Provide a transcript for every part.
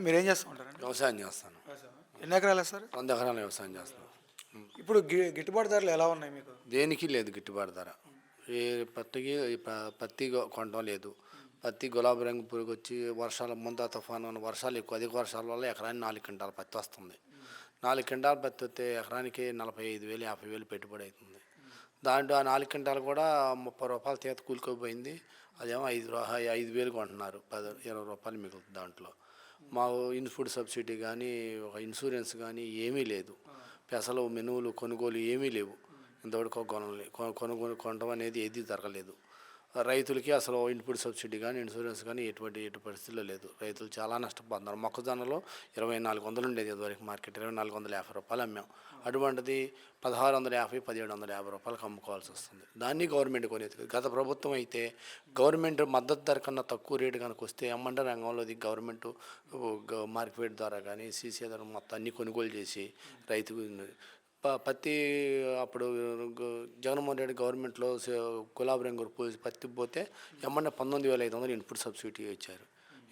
మీరేం చేస్తూ ఉంటారండి? వ్యవసాయం చేస్తాను. వ్యవసాయం. ఎన్ని ఎకరాలు సార్? 100 ఎకరాల వ్యవసాయం చేస్తాను. ఇప్పుడు గిట్టుబాటు ధరలు ఎలా ఉన్నాయి మీకు? దేనికి లేదు గిట్టుబాటు ధర. ఏ పత్తికి పత్తి కొనడం లేదు. పత్తి గులాబీ రంగు పురుగు వచ్చి వర్షాల ముందు తుఫాను వర్షాలు ఎక్కువ అధిక వర్షాల వల్ల ఎకరానికి 4 క్వింటాల పత్తి వస్తుంది. 4 క్వింటాల పత్తి వస్తే ఎకరానికి 45,000 50,000 పెట్టుబడి అవుతుంది. దాంట్లో ఆ 4 క్వింటాలు కూడా 30 రూపాయలు తీత కూలిపోయింది. అదేమో 5,000 కొంటున్నారు. 20 రూపాయలు మిగులుతుంది దాంట్లో. మాకు ఇన్పుట్ సబ్సిడీ కానీ ఒక ఇన్సూరెన్స్ కానీ ఏమీ లేదు. పెసలు మెనువులు కొనుగోలు ఏమీ లేవు. ఇంతవరకు కొనుగోలు కొనడం అనేది ఏది జరగలేదు. రైతులకి అసలు ఇన్పుట్ సబ్సిడీ కానీ ఇన్సూరెన్స్ కానీ ఎటువంటి పరిస్థితుల్లో లేదు. రైతులు చాలా నష్టపోతున్నారు. మొక్కజొన్నలో 2,400 ఉండేది ఇదివరకు మార్కెట్, 2,450 రూపాయలు అమ్మాం. అటువంటిది 1,650 1,750 రూపాయలకు అమ్ముకోవాల్సి వస్తుంది. దాన్ని గవర్నమెంట్ కొనేది. గత ప్రభుత్వం అయితే గవర్నమెంట్ మద్దతు ధర కన్నా తక్కువ రేటు కనుక వస్తే అమ్మండ రంగంలోది గవర్నమెంట్ మార్కెట్ ద్వారా కానీ సీసీ ద్వారా మొత్తం అన్ని కొనుగోలు చేసి రైతుకు పత్తి అప్పుడు జగన్మోహన్ రెడ్డి గవర్నమెంట్లో గులాబీ రంగు పత్తి పోతే ఎమ్మన్నా 19,500 ఇన్పుట్ సబ్సిడీ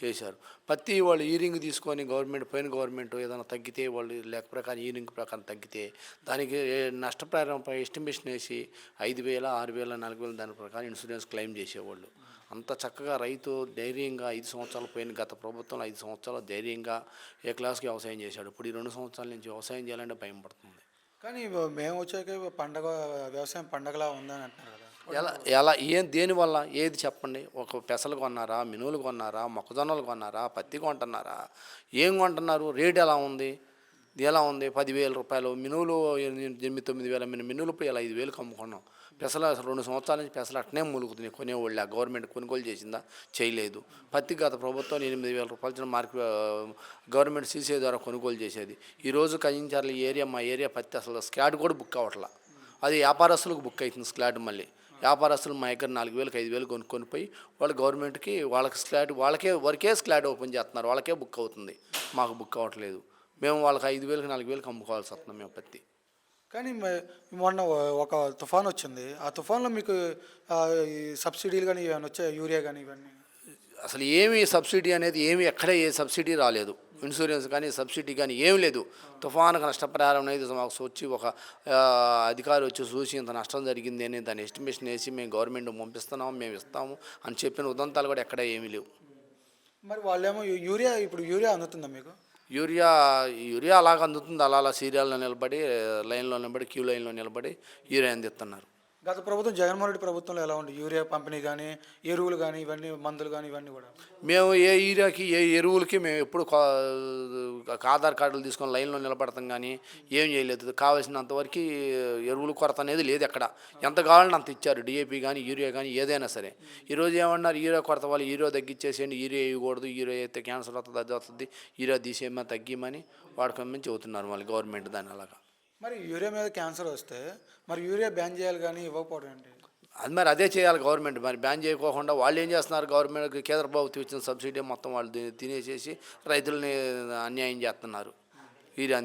వేశారు. పత్తి వాళ్ళు ఈరింగ్ తీసుకొని పోయిన గవర్నమెంట్ ఏదైనా తగ్గితే వాళ్ళు లెక్క ప్రకారం ఈరింగ్ ప్రకారం తగ్గితే దానికి నష్టపరిహారం ఎస్టిమేషన్ వేసి 5,000 6,000 4,000 దాని ప్రకారం ఇన్సూరెన్స్ క్లెయిమ్ చేసేవాళ్ళు. అంత చక్కగా రైతు ధైర్యంగా 5 సంవత్సరాలు పోయిన గత ప్రభుత్వంలో 5 సంవత్సరాలు ధైర్యంగా ఏ క్లాస్కి వ్యవసాయం చేశాడు. ఇప్పుడు ఈ 2 సంవత్సరాల నుంచి వ్యవసాయం చేయాలంటే భయం పడుతుంది. కానీ మేము వచ్చాక పండగ వ్యవసాయం పండగలా ఉందని అంటున్నారు కదా. ఎలా దేనివల్ల ఏది చెప్పండి? ఒక పెసలు కొన్నారా, మినువులు కొన్నారా, మొక్కజొన్నలు కొన్నారా, పత్తి కొంటున్నారా, ఏం కొంటున్నారు? రేటు ఎలా ఉంది? ఎలా ఉంది? 10,000 రూపాయలు మినువులు 8,9,000 మినువులు ఇప్పుడు ఇలా 5,000కి అమ్ముకున్నాం. పెసలు 2 సంవత్సరాల నుంచి పెసలు అట్నే మూలుగుతున్నాయి. కొనేవాళ్ళు గవర్నమెంట్ కొనుగోలు చేసిందా? చేయలేదు. పత్తి గత ప్రభుత్వం 8,000 రూపాయలు గవర్నమెంట్ సీసీ ద్వారా కొనుగోలు చేసేది. ఈరోజు కజించర్ల మా ఏరియా పత్తి అసలు స్క్లాడ్ కూడా బుక్ అవ్వట్లా. అది వ్యాపారస్తులకు బుక్ అవుతుంది స్క్లాడ్. మళ్ళీ వ్యాపారస్తులు మా దగ్గర 4,000 5,000 కొనుక్కొని పోయి వాళ్ళు గవర్నమెంట్కి వాళ్ళకి స్క్లాడ్ వరకే స్క్లాడ్ ఓపెన్ చేస్తున్నారు. వాళ్ళకే బుక్ అవుతుంది, మాకు బుక్ అవ్వట్లేదు. మేము వాళ్ళకి 5,000 4,000 అమ్ముకోవాల్సి వస్తున్నాం మేము పత్తి. కానీ మొన్న ఒక తుఫాన్ వచ్చింది. ఆ తుఫాన్లో మీకు ఈ సబ్సిడీలు కానీ ఇవన్నీ వచ్చాయి, యూరియా కానీ ఇవన్నీ? అసలు ఏమి సబ్సిడీ అనేది ఎక్కడ ఏ సబ్సిడీ రాలేదు. ఇన్సూరెన్స్ కానీ సబ్సిడీ కానీ ఏమి లేదు. తుఫానుకు నష్టపరిహారం అనేది మాకు వచ్చి ఒక అధికారి వచ్చి చూసి ఇంత నష్టం జరిగింది అని దాన్ని ఎస్టిమేషన్ వేసి మేము గవర్నమెంట్ పంపిస్తున్నాము, మేము ఇస్తాము అని చెప్పిన ఉదంతాలు కూడా ఎక్కడ ఏమీ లేవు. మరి వాళ్ళేమో యూరియా అందుతుందా మీకు? యూరియా అలాగ అందుతుంది. అలా సీరియల్లో నిలబడి లైన్లో నిలబడి క్యూ లైన్లో నిలబడి యూరియా అందిస్తున్నారు. గత ప్రభుత్వం జగన్మోహన్ రెడ్డి ప్రభుత్వంలో ఎలా ఉంది? యూరియా పంపిణీ కానీ ఎరువులు కానీ ఇవన్నీ మందులు కానీ ఇవన్నీ కూడా మేము ఏ యూరియాకి ఏ ఎరువులకి మేము ఎప్పుడు ఆధార్ కార్డులు తీసుకొని లైన్లో నిలబడతాం కానీ ఏం చేయలేదు. కావాల్సినంతవరకు ఎరువుల కొరత అనేది లేదు. ఎక్కడ ఎంత కావాలని అంత ఇచ్చారు. డిఏపి కానీ యూరియా కానీ ఏదైనా సరే. ఈరోజు ఏమన్నారు? యూరియా కొరత వాళ్ళు యూరియా తగ్గించేసేయండి, యూరియా ఇవ్వకూడదు, యూరియా అయితే క్యాన్సర్ అవుతుంది, అది వస్తుంది, యూరియా తీసేయమని తగ్గిమని వాడుకోమని చెబుతున్నారు మళ్ళీ గవర్నమెంట్ దాన్ని. అలాగా మరి యూరియా మీద క్యాన్సర్ వస్తే మరి యూరియా బ్యాన్ చేయాలి కానీ ఇవ్వకపోవడం ఏంటి? అది మరి అదే చేయాలి గవర్నమెంట్. మరి బ్యాన్ చేయకోకుండా వాళ్ళు ఏం చేస్తున్నారు? గవర్నమెంట్ కేంద్ర ప్రభుత్వం ఇచ్చిన సబ్సిడీ మొత్తం వాళ్ళు తినేసేసి రైతులని అన్యాయం చేస్తున్నారు. యూరియా